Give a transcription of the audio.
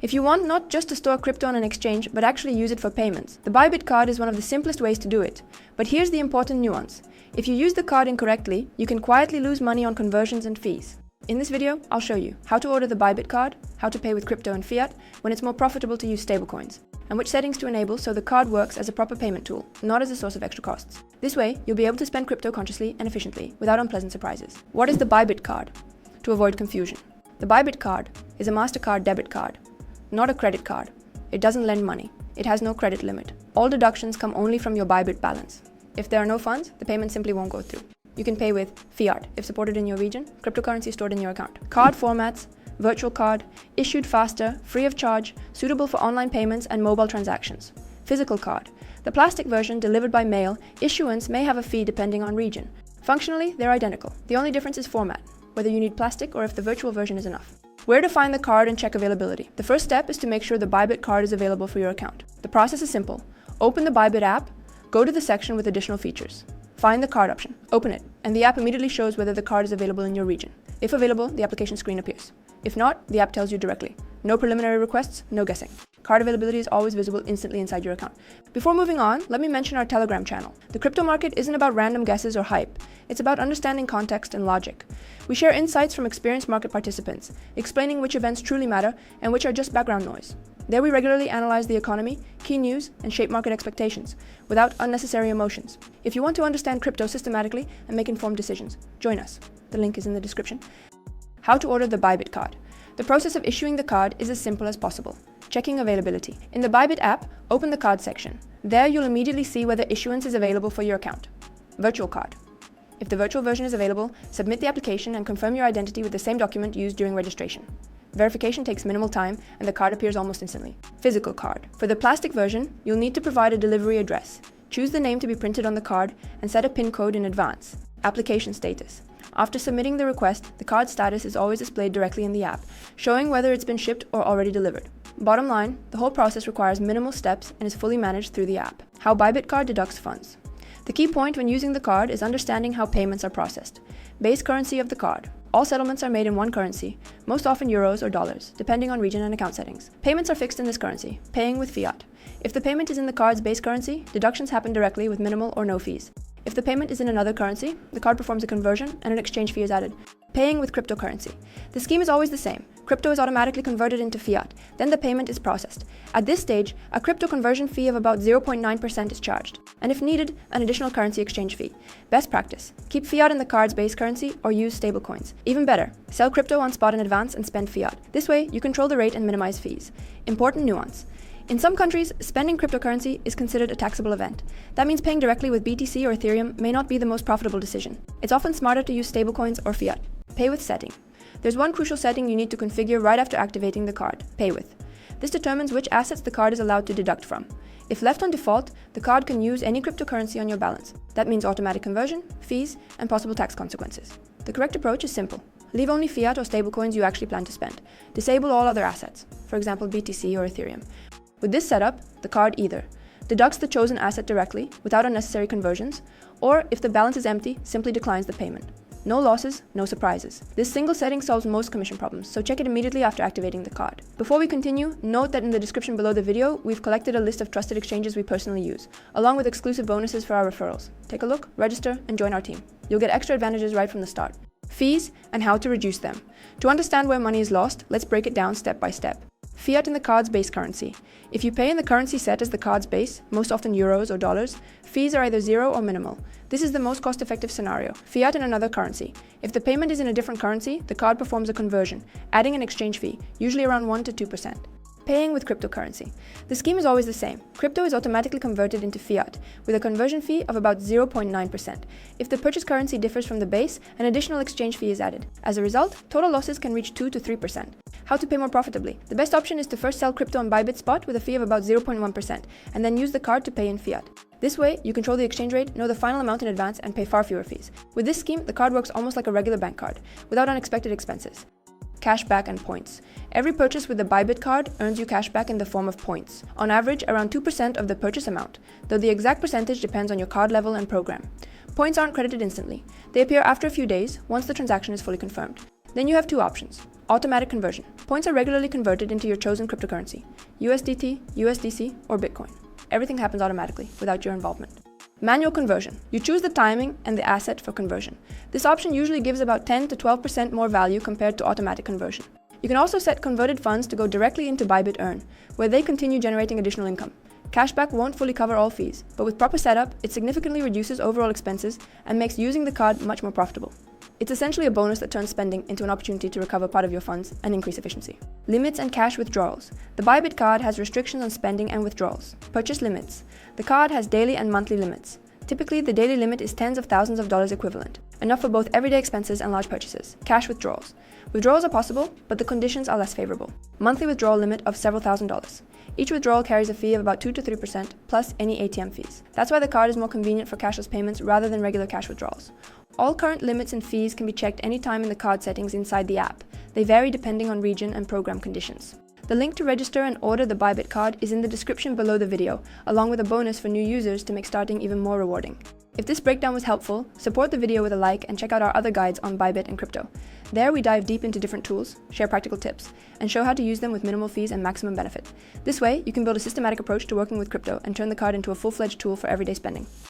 If you want not just to store crypto on an exchange, but actually use it for payments, the Bybit card is one of the simplest ways to do it. But here's the important nuance. If you use the card incorrectly, you can quietly lose money on conversions and fees. In this video, I'll show you how to order the Bybit card, how to pay with crypto and fiat when it's more profitable to use stablecoins, and which settings to enable so the card works as a proper payment tool, not as a source of extra costs. This way, you'll be able to spend crypto consciously and efficiently, without unpleasant surprises. What is the Bybit card? To avoid confusion, the Bybit card is a MasterCard debit card, not a credit card. It doesn't lend money. It has no credit limit. All deductions come only from your Bybit balance. If there are no funds, the payment simply won't go through. You can pay with fiat, if supported in your region, cryptocurrency stored in your account. Card formats, virtual card, issued faster, free of charge, suitable for online payments and mobile transactions. Physical card, the plastic version delivered by mail, issuance may have a fee depending on region. Functionally, they're identical. The only difference is format, whether you need plastic or if the virtual version is enough. Where to find the card and check availability? The first step is to make sure the Bybit card is available for your account. The process is simple. Open the Bybit app, go to the section with additional features. Find the card option, open it, and the app immediately shows whether the card is available in your region. If available, the application screen appears. If not, the app tells you directly. No preliminary requests, no guessing. Card availability is always visible instantly inside your account. Before moving on, let me mention our Telegram channel. The crypto market isn't about random guesses or hype. It's about understanding context and logic. We share insights from experienced market participants, explaining which events truly matter and which are just background noise. There we regularly analyze the economy, key news, and shape market expectations, without unnecessary emotions. If you want to understand crypto systematically and make informed decisions, join us. The link is in the description. How to order the Bybit card. The process of issuing the card is as simple as possible. Checking availability. In the Bybit app, open the card section. There you'll immediately see whether issuance is available for your account. Virtual card. If the virtual version is available, submit the application and confirm your identity with the same document used during registration. Verification takes minimal time and the card appears almost instantly. Physical card. For the plastic version, you'll need to provide a delivery address. Choose the name to be printed on the card and set a PIN code in advance. Application status. After submitting the request, the card status is always displayed directly in the app, showing whether it's been shipped or already delivered. Bottom line, the whole process requires minimal steps and is fully managed through the app. How Bybit card deducts funds. The key point when using the card is understanding how payments are processed. Base currency of the card. All settlements are made in one currency, most often euros or dollars, depending on region and account settings. Payments are fixed in this currency, paying with fiat. If the payment is in the card's base currency, deductions happen directly with minimal or no fees. If the payment is in another currency, the card performs a conversion and an exchange fee is added. Paying with cryptocurrency. The scheme is always the same. Crypto is automatically converted into fiat, then the payment is processed. At this stage, a crypto conversion fee of about 0.9% is charged, and if needed, an additional currency exchange fee. Best practice: keep fiat in the card's base currency or use stablecoins. Even better, sell crypto on spot in advance and spend fiat. This way, you control the rate and minimize fees. Important nuance. In some countries, spending cryptocurrency is considered a taxable event. That means paying directly with BTC or Ethereum may not be the most profitable decision. It's often smarter to use stablecoins or fiat. Pay with setting. There's one crucial setting you need to configure right after activating the card: pay with. This determines which assets the card is allowed to deduct from. If left on default, the card can use any cryptocurrency on your balance. That means automatic conversion, fees, and possible tax consequences. The correct approach is simple. Leave only fiat or stablecoins you actually plan to spend. Disable all other assets, for example BTC or Ethereum. With this setup, the card either deducts the chosen asset directly without unnecessary conversions, or if the balance is empty, simply declines the payment. No losses, no surprises. This single setting solves most commission problems, so check it immediately after activating the card. Before we continue, note that in the description below the video, we've collected a list of trusted exchanges we personally use, along with exclusive bonuses for our referrals. Take a look, register, and join our team. You'll get extra advantages right from the start. Fees and how to reduce them. To understand where money is lost, let's break it down step by step. Fiat in the card's base currency. If you pay in the currency set as the card's base, most often euros or dollars, fees are either zero or minimal. This is the most cost-effective scenario. Fiat in another currency. If the payment is in a different currency, the card performs a conversion, adding an exchange fee, usually around 1 to 2%. Paying with cryptocurrency. The scheme is always the same. Crypto is automatically converted into fiat, with a conversion fee of about 0.9%. If the purchase currency differs from the base, an additional exchange fee is added. As a result, total losses can reach 2 to 3%. How to pay more profitably. The best option is to first sell crypto on Bybit spot with a fee of about 0.1%, and then use the card to pay in fiat. This way, you control the exchange rate, know the final amount in advance, and pay far fewer fees. With this scheme, the card works almost like a regular bank card, without unexpected expenses. Cashback and points. Every purchase with the Bybit card earns you cashback in the form of points, on average around 2% of the purchase amount, though the exact percentage depends on your card level and program. Points aren't credited instantly. They appear after a few days, once the transaction is fully confirmed. Then you have two options. Automatic conversion. Points are regularly converted into your chosen cryptocurrency, USDT, USDC, or Bitcoin. Everything happens automatically, without your involvement. Manual conversion. You choose the timing and the asset for conversion. This option usually gives about 10 to 12% more value compared to automatic conversion. You can also set converted funds to go directly into Bybit Earn, where they continue generating additional income. Cashback won't fully cover all fees, but with proper setup, it significantly reduces overall expenses and makes using the card much more profitable. It's essentially a bonus that turns spending into an opportunity to recover part of your funds and increase efficiency. Limits and cash withdrawals. The Bybit card has restrictions on spending and withdrawals. Purchase limits. The card has daily and monthly limits. Typically, the daily limit is tens of thousands of dollars equivalent, enough for both everyday expenses and large purchases. Cash withdrawals. Withdrawals are possible, but the conditions are less favorable. Monthly withdrawal limit of several $1,000s. Each withdrawal carries a fee of about 2 to 3%, plus any ATM fees. That's why the card is more convenient for cashless payments rather than regular cash withdrawals. All current limits and fees can be checked anytime in the card settings inside the app. They vary depending on region and program conditions. The link to register and order the Bybit card is in the description below the video, along with a bonus for new users to make starting even more rewarding. If this breakdown was helpful, support the video with a like and check out our other guides on Bybit and crypto. There we dive deep into different tools, share practical tips, and show how to use them with minimal fees and maximum benefit. This way, you can build a systematic approach to working with crypto and turn the card into a full-fledged tool for everyday spending.